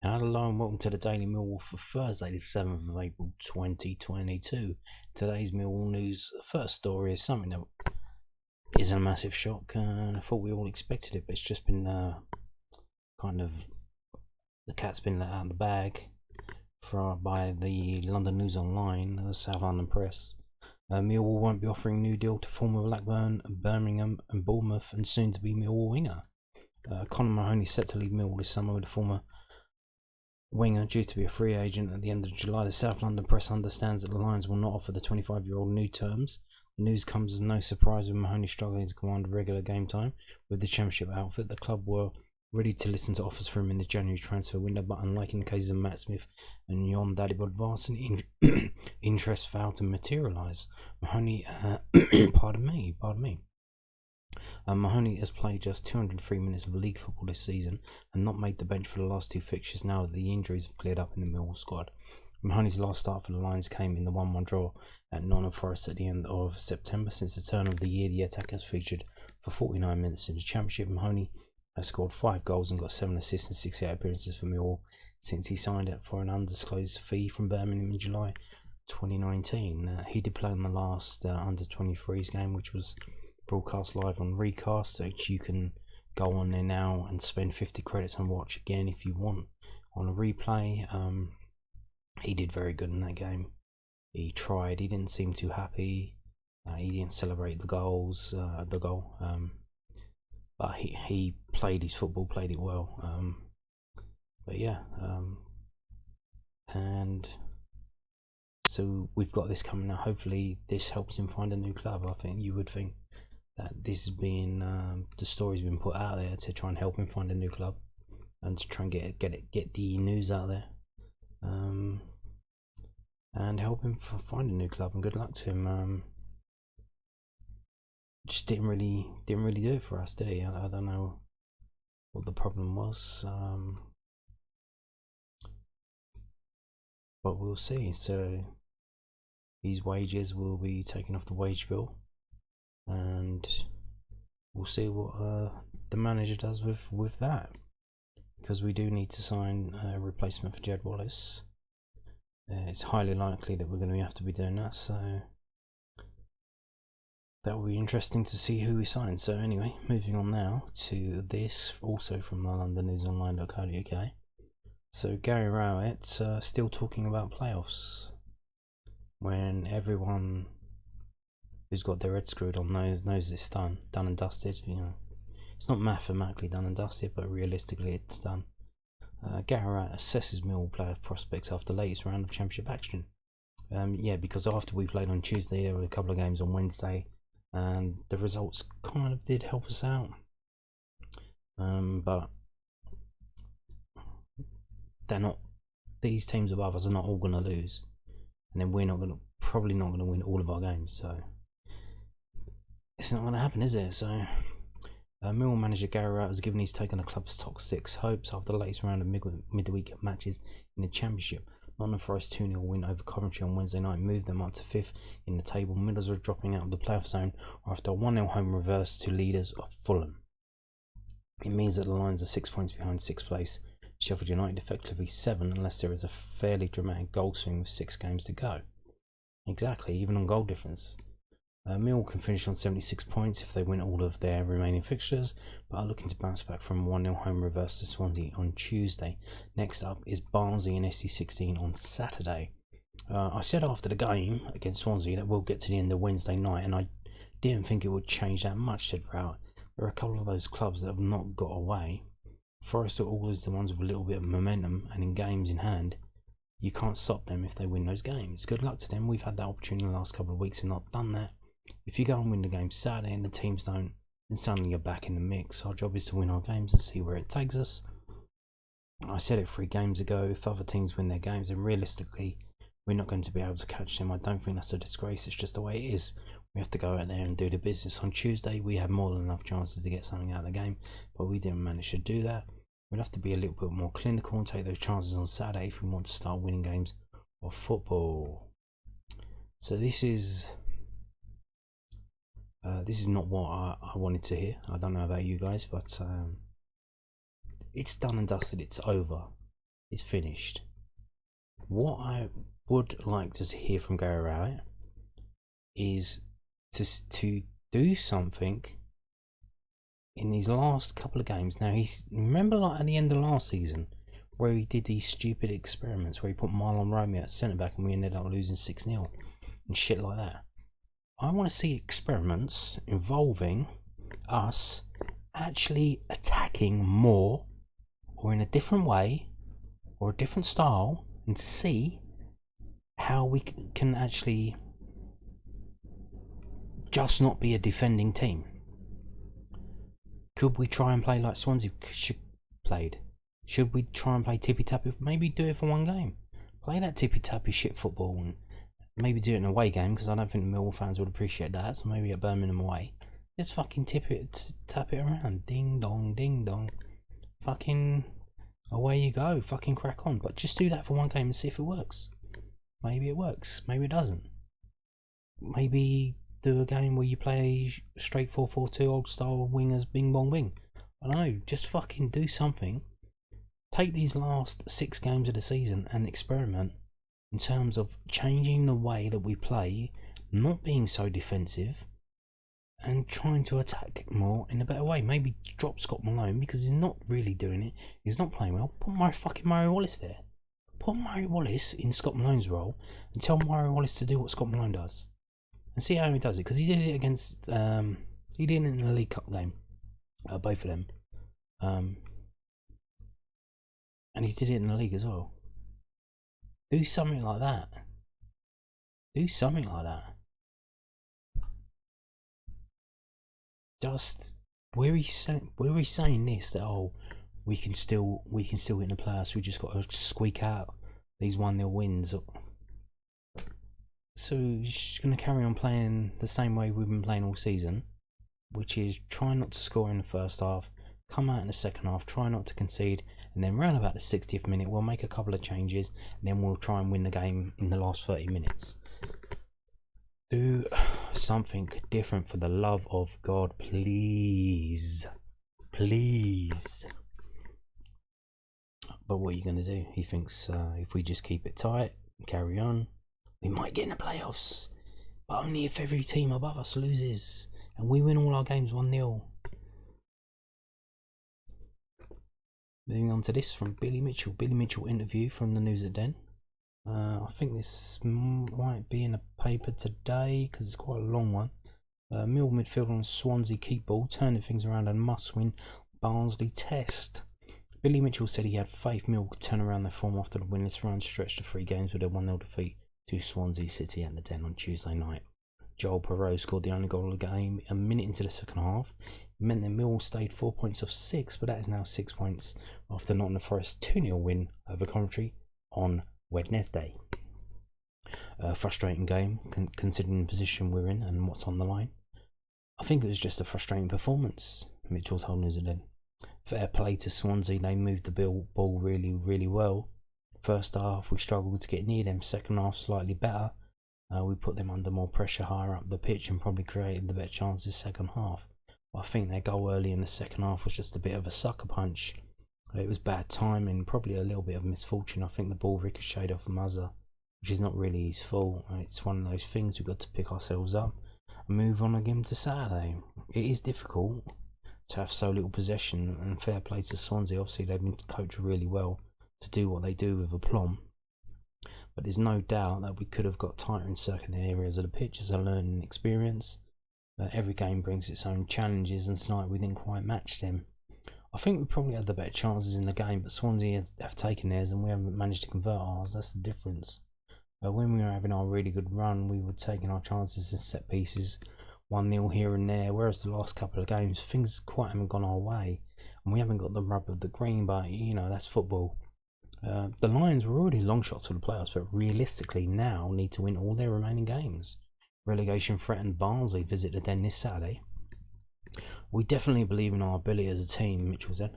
Hello and welcome to the Daily Millwall for Thursday, the 7th of April 2022. Today's Millwall news first story is something that isn't a massive shock, and I thought we all expected it, but it's just been kind of the cat's been let out of the bag by the London News Online, the South London Press. Millwall won't be offering new deal to former Blackburn, Birmingham and Bournemouth and soon to be Millwall winger. Connor Mahoney set to leave Millwall this summer with the former winger due to be a free agent at the end of July. The South London Press understands that the Lions will not offer the 25-year-old new terms. The news comes as no surprise with Mahoney struggling to command regular game time with the Championship outfit. The club were ready to listen to offers for him in the January transfer window, but unlike in the cases of Matt Smith and Jon Dadibod-Varson, interest failed to materialise. Mahoney, pardon me. Mahoney has played just 203 minutes of league football this season and not made the bench for the last two fixtures now that the injuries have cleared up in the Millwall squad. Mahoney's last start for the Lions came in the 1-1 draw at Nottingham Forest at the end of September. Since the turn of the year, the attacker has featured for 49 minutes in the Championship. Mahoney has scored 5 goals and got 7 assists in 68 appearances for Millwall since he signed it for an undisclosed fee from Birmingham in July 2019. He did play in the last under-23s game, which was broadcast live on Recast, which you can go on there now and spend 50 credits and watch again if you want on a replay. He did very good in that game. He tried. He didn't seem too happy. He didn't celebrate the goal, but he played his football, played it well. But yeah, and so we've got this coming now. Hopefully this helps him find a new club. I think you would think that this has been the story's been put out there to try and help him find a new club and to try and get the news out there, and help him find a new club. And good luck to him. Just didn't really do it for us, did he? I don't know what the problem was, but we'll see. So his wages will be taken off the wage bill, and we'll see what the manager does with that, because we do need to sign a replacement for Jed Wallace. It's highly likely that we're going to have to be doing that, so that will be interesting to see who we sign. So anyway, moving on now to this, also from the londonnewsonline.co.uk. So Gary Rowett still talking about playoffs when everyone who's got their head screwed on knows it's done and dusted. You know, it's not mathematically done and dusted, but realistically it's done. Gary Rowett assesses Millwall player prospects after the latest round of Championship action. Yeah, because after we played on Tuesday, there were a couple of games on Wednesday, and the results kind of did help us out. But they're not. These teams above us are not all going to lose, and then we're probably not going to win all of our games. So it's not going to happen, is it? So Millwall manager Gary Rowett has given his take on the club's top 6 hopes after the latest round of midweek matches in the Championship. Nottingham Forest 2-0 win over Coventry on Wednesday night moved them up to 5th in the table. Middlesbrough dropping out of the playoff zone after a 1-0 home reverse to leaders of Fulham. It means that the Lions are 6 points behind 6th place. Sheffield United effectively 7 unless there is a fairly dramatic goal swing with 6 games to go. Exactly, even on goal difference. Millwall can finish on 76 points if they win all of their remaining fixtures, but are looking to bounce back from 1-0 home reverse to Swansea on Tuesday. Next up is Barnsley and SC16 on Saturday. I said after the game against Swansea that we'll get to the end of Wednesday night, and I didn't think it would change that much, said Rowett. There are a couple of those clubs that have not got away. Forest are always the ones with a little bit of momentum, and in games in hand, you can't stop them if they win those games. Good luck to them. We've had that opportunity in the last couple of weeks and not done that. If you go and win the game Saturday and the teams don't, then suddenly you're back in the mix. Our job is to win our games and see where it takes us. I said it 3 games ago, if other teams win their games, then realistically we're not going to be able to catch them. I don't think that's a disgrace, it's just the way it is. We have to go out there and do the business. On Tuesday we had more than enough chances to get something out of the game, but we didn't manage to do that. We'll have to be a little bit more clinical and take those chances on Saturday if we want to start winning games of football. So this is not what I wanted to hear. I don't know about you guys, but it's done and dusted. It's over. It's finished. What I would like to hear from Gary Rowett is to do something in these last couple of games. Now, remember like at the end of last season where he did these stupid experiments where he put Marlon Romeo at centre back and we ended up losing 6-0 and shit like that. I want to see experiments involving us actually attacking more or in a different way or a different style, and to see how we can actually just not be a defending team. Could we try and play like Swansea played? Should we try and play tippy-tappy? Maybe do it for one game. Play that tippy-tappy shit football and maybe do it in an away game, because I don't think the Millwall fans would appreciate that. So maybe at Birmingham away, just fucking tap it around. Ding dong, ding dong. Fucking away you go. Fucking crack on. But just do that for one game and see if it works. Maybe it works. Maybe it doesn't. Maybe do a game where you play straight 4-4-2 old style wingers, bing bong bing. I don't know. Just fucking do something. Take these last 6 games of the season and experiment in terms of changing the way that we play, not being so defensive, and trying to attack more in a better way. Maybe drop Scott Malone because he's not really doing it. He's not playing well. Put Mario Wallace there. Put Mario Wallace in Scott Malone's role and tell Mario Wallace to do what Scott Malone does. And see how he does it. Because he did it against... he did it in the League Cup game. Both of them. And he did it in the league as well. Do something like that. Do something like that. Just where he's saying this, that we can still win the playoffs. We just got to squeak out these 1-0 wins. So he's just going to carry on playing the same way we've been playing all season, which is try not to score in the first half, come out in the second half, try not to concede, and then round about the 60th minute we'll make a couple of changes, and then we'll try and win the game in the last 30 minutes. Do something different for the love of God, please. Please. But what are you going to do? He thinks if we just keep it tight and carry on, we might get in the playoffs. But only if every team above us loses and we win all our games 1-0. Moving on to this from Billy Mitchell. Billy Mitchell interview from the News at Den. I think this might be in a paper today because it's quite a long one. Mill midfield on Swansea keep ball, turning things around and must win Barnsley test. Billy Mitchell said he had faith Mill could turn around their form after the winless run stretched to 3 games with a 1-0 defeat to Swansea City at the Den on Tuesday night. Joel Perreault scored the only goal of the game a minute into the second half. It meant that Mill stayed 4 points off 6, but that is now 6 points after Nottingham Forest's 2-0 win over Coventry on Wednesday. A frustrating game considering the position we're in and what's on the line. I think it was just a frustrating performance, Mitchell told News at Den. Fair play to Swansea, they moved the ball really, really well. First half we struggled to get near them, second half slightly better. We put them under more pressure higher up the pitch and probably created the better chances second half. But I think their goal early in the second half was just a bit of a sucker punch. It was bad timing, probably a little bit of misfortune. I think the ball ricocheted off Muzza, which is not really his fault. It's one of those things we've got to pick ourselves up and move on again to Saturday. It is difficult to have so little possession, and fair play to Swansea. Obviously they've been coached really well to do what they do with aplomb. But there's no doubt that we could have got tighter in certain areas of the pitch as a learning experience. Every game brings its own challenges, and tonight we didn't quite match them. I think we probably had the better chances in the game, but Swansea have taken theirs and we haven't managed to convert ours. That's the difference. When we were having our really good run, we were taking our chances in set pieces, 1-0 here and there, whereas the last couple of games, things quite haven't gone our way. And we haven't got the rub of the green, but, you know, that's football. The Lions were already long shots for the playoffs, but realistically now need to win all their remaining games. Relegation threatened Barnsley visit the Den this Saturday. We definitely believe in our ability as a team, Mitchell said.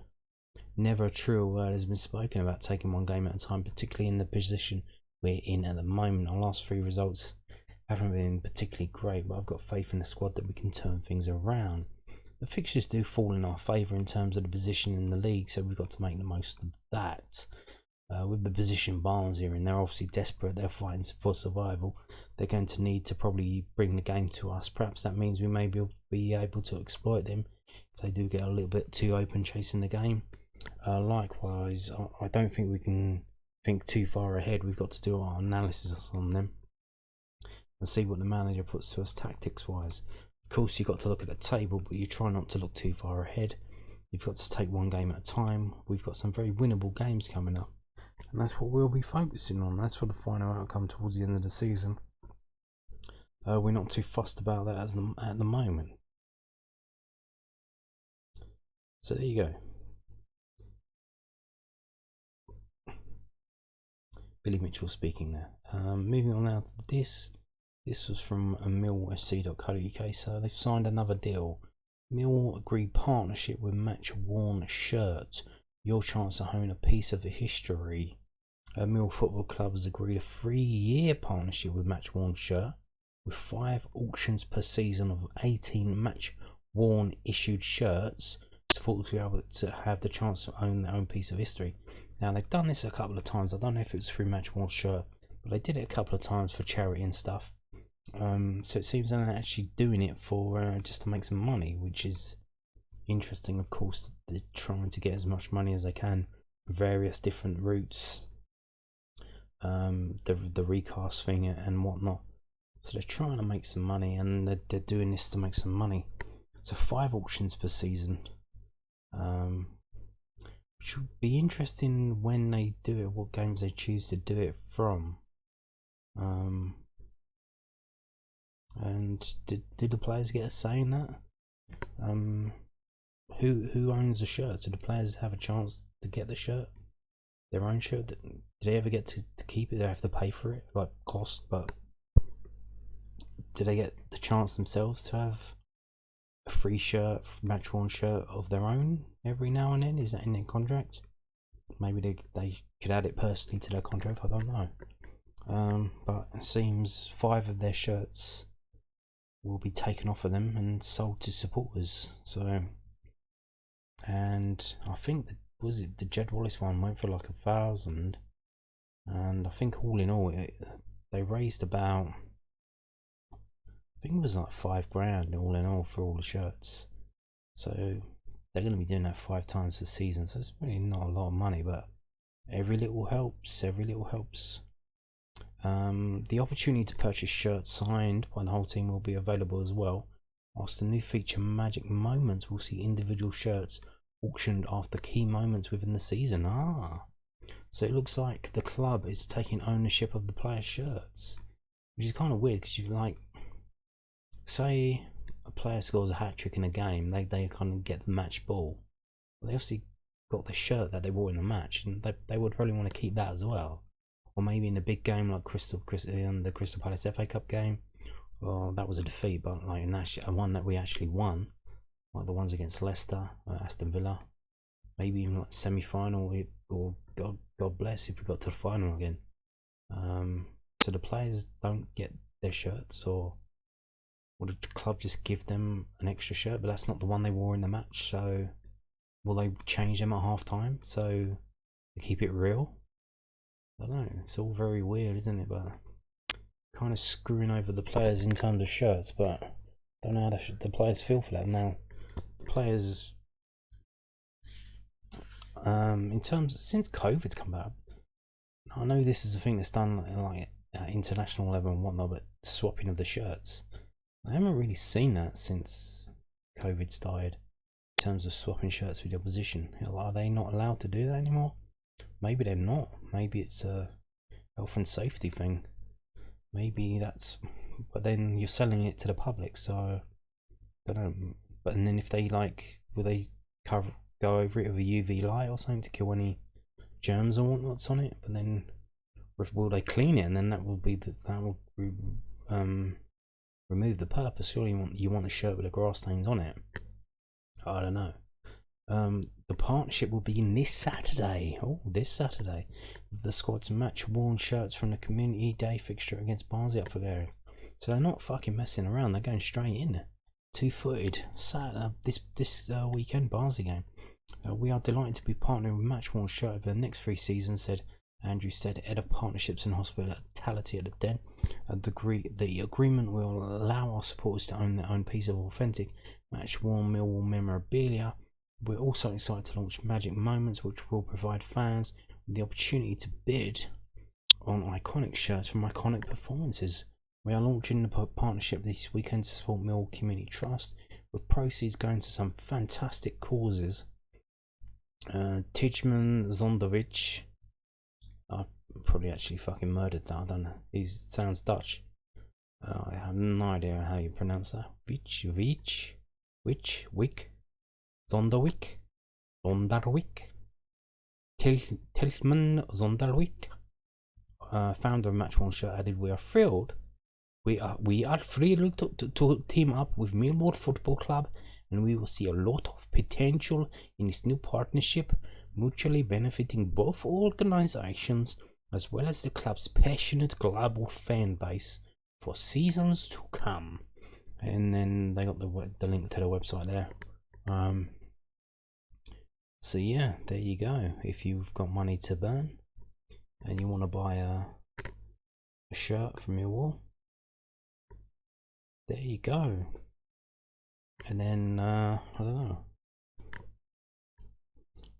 Never a truer word has been spoken about taking one game at a time, particularly in the position we're in at the moment. Our last 3 results haven't been particularly great, but I've got faith in the squad that we can turn things around. The fixtures do fall in our favour in terms of the position in the league, so we've got to make the most of that. with the position Barnsley are in, they're obviously desperate. They're fighting for survival. They're going to need to probably bring the game to us. Perhaps that means we may be able to exploit them if they do get a little bit too open chasing the game. Likewise, I don't think we can think too far ahead. We've got to do our analysis on them and see what the manager puts to us tactics wise. Of course, you've got to look at the table, but you try not to look too far ahead. You've got to take one game at a time. We've got some very winnable games coming up, and that's what we'll be focusing on. That's for the final outcome towards the end of the season. We're not too fussed about that at the moment. So there you go. Billy Mitchell speaking there. Moving on now to this. This was from millfc.co.uk. So they've signed another deal. Mill agreed partnership with Match Worn Shirt. Your chance to own a piece of the history. Millwall Football Club has agreed a 3-year partnership with Match Worn Shirt, with 5 auctions per season of 18 Match Worn issued shirts. Supporters will be able to have the chance to own their own piece of history. Now they've done this a couple of times. I don't know if it was through Match Worn Shirt, but they did it a couple of times for charity and stuff. So it seems they're actually doing it for just to make some money, which is interesting. Of course, they're trying to get as much money as they can, various different routes, the recast thing and whatnot. So they're trying to make some money, and they're doing this to make some money. So 5 auctions per season, which would be interesting when they do it, what games they choose to do it from. And did the players get a say in that? Who owns the shirt? Do the players have a chance to get the shirt, their own shirt? Do they ever get to keep it? They have to pay for it, like cost, but do they get the chance themselves to have a free shirt, Match Worn Shirt of their own every now and then? Is that in their contract? Maybe they could add it personally to their contract. I don't know. But it seems 5 of their shirts will be taken off of them and sold to supporters. So, and I think the Jed Wallace one went for like 1,000, and I think all in all they raised about, I think it was like £5,000 all in all for all the shirts. So they're going to be doing that 5 times per season. So it's really not a lot of money, but every little helps. Every little helps. The opportunity to purchase shirts signed by the whole team will be available as well. Whilst the new feature Magic Moments will see individual shirts auctioned after key moments within the season. So it looks like the club is taking ownership of the players' shirts, which is kind of weird, because you like, say a player scores a hat-trick in a game, they kind of get the match ball. Well, they obviously got the shirt that they wore in the match, and they would probably want to keep that as well. Or maybe in a big game like the Crystal Palace FA Cup game. Well, that was a defeat, but like a one that we actually won, like the ones against Leicester, Aston Villa, maybe even like semi-final, or God bless if we got to the final again. So the players don't get their shirts, or the club just give them an extra shirt, but that's not the one they wore in the match. So will they change them at half time so to keep it real? I don't know, it's all very weird, isn't it? But kind of screwing over the players in terms of shirts, but I don't know how the players feel for that. Now, players, in terms, since COVID's come out, I know this is a thing that's done like at international level and whatnot, but swapping of the shirts, I haven't really seen that since COVID started, in terms of swapping shirts with the opposition. Are they not allowed to do that anymore? Maybe they're not. Maybe it's a health and safety thing. Maybe that's, but then you're selling it to the public, so I don't know. But and then if they will they go over it with a UV light or something to kill any germs or whatnots on it? But then will they clean it, and then that will remove the purpose? Surely you want a shirt with the grass stains on it. I don't know. The partnership will begin this Saturday. The squad's Match Worn Shirts from the Community Day fixture against Barnsley up for there. So they're not fucking messing around. They're going straight in. 2-footed. Saturday, this weekend Barnsley game. We are delighted to be partnering with Match Worn Shirt over the next 3 seasons, said Andrew said, head of partnerships and hospitality at the Den. The agreement will allow our supporters to own their own piece of authentic match-worn Millwall memorabilia. We're also excited to launch Magic Moments, which will provide fans with the opportunity to bid on iconic shirts from iconic performances. We are launching the partnership this weekend to support Millwall Community Trust, with proceeds going to some fantastic causes. Tijman Zondovic, I probably actually fucking murdered that, I don't know, he sounds Dutch. I have no idea how you pronounce that. Wick, Zonderwick, Tiltman Zonderwick, founder of Match One Shirt, added, "We are thrilled. We are thrilled to team up with Millwall Football Club, and we will see a lot of potential in this new partnership, mutually benefiting both organizations as well as the club's passionate global fan base for seasons to come." And then they got the link to the website there. So yeah, there you go. If you've got money to burn and you want to buy a shirt from Millwall, there you go. And then I don't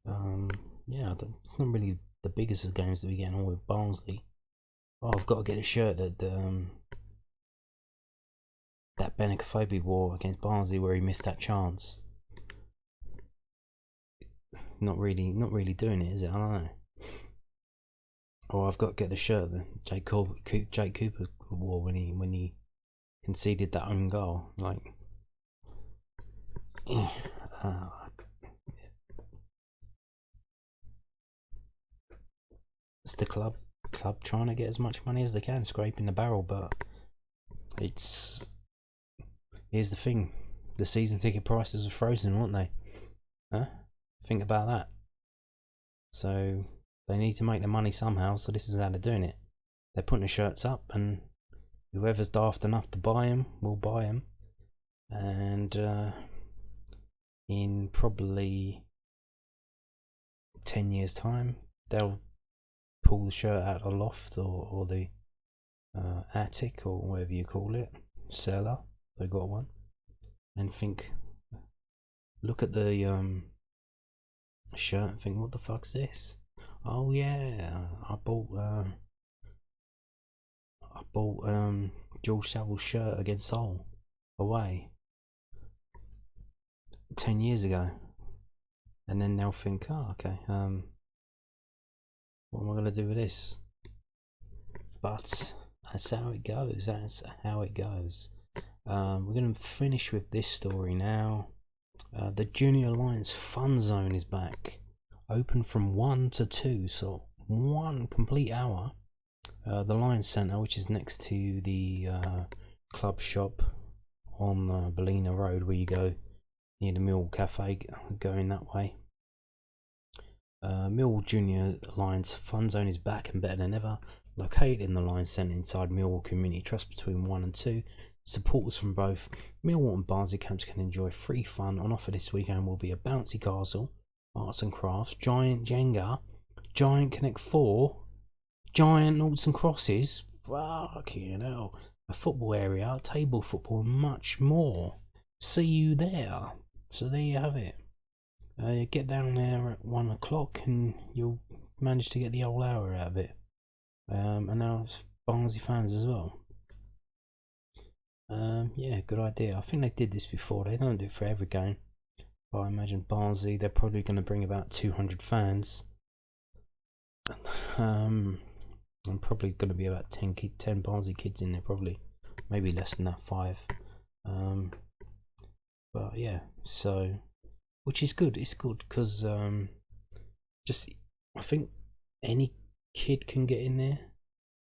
know. Yeah, it's not really the biggest of games that we get on with Barnsley. Oh, I've got to get a shirt that that Benicophobe wore against Barnsley, where he missed that chance. Not really doing it, is it? I don't know. Or I've got to get the shirt that Jake Cooper wore when he conceded that own goal. Like, it's the club trying to get as much money as they can, scraping the barrel. But here's the thing: the season ticket prices are frozen, weren't they? Huh? Think about that. So they need to make the money somehow. So this is how they're doing it. They're putting the shirts up, and whoever's daft enough to buy them will buy them. And in probably 10 years' time, they'll pull the shirt out of the loft or the attic, or whatever you call it, cellar. They got one, and look at the shirt and think, what the fuck's this? Oh yeah, I bought George Saville's shirt against Hull away 10 years ago, and then they'll think, oh okay, what am I gonna do with this? But that's how it goes. We're gonna finish with this story now. The Junior Lions Fun Zone is back, open from 1 to 2, so 1 complete hour. The Lions Centre, which is next to the club shop on Ballina Road, where you go near the Millwall Cafe, going that way. Millwall Junior Lions Fun Zone is back and better than ever. Located in the Lions Centre inside Millwall Community Trust between 1 and 2. Supporters from both Millwall and Barnsley camps can enjoy free fun. On offer this weekend will be a bouncy castle, arts and crafts, giant Jenga, giant Connect 4, giant noughts and crosses, fucking hell, a football area, table football, and much more. See you there. So there you have it. Get down there at 1 o'clock and you'll manage to get the whole hour out of it. And now it's Barnsley fans as well. Yeah, good idea. I think they did this before. They don't do it for every game, but I imagine Barnsley, they're probably going to bring about 200 fans. And probably going to be about 10 Barnsley kids in there, probably, maybe less than that, 5. But yeah, so, which is good. It's good because just, I think any kid can get in there,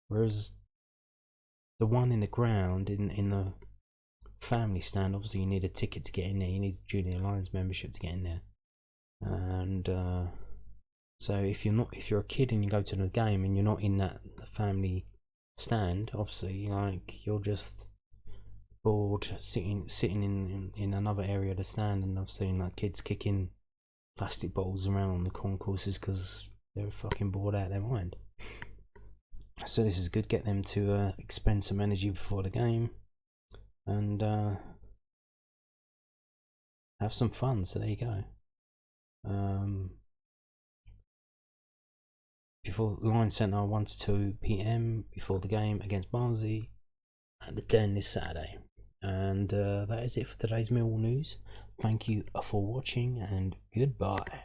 whereas the one in the ground, in the family stand, obviously you need a ticket to get in there. You need a Junior Lions membership to get in there. And so if you're a kid and you go to the game and you're not in that family stand, obviously, like, you're just bored sitting in another area of the stand, and I've seen like kids kicking plastic bottles around on the concourses because they're fucking bored out of their mind. So this is good. Get them to expend some energy before the game and have some fun. So there you go. Before line centre 1 to 2 p.m. before the game against Barnsley at the Den this Saturday. And that is it for today's Millwall news. Thank you for watching and goodbye.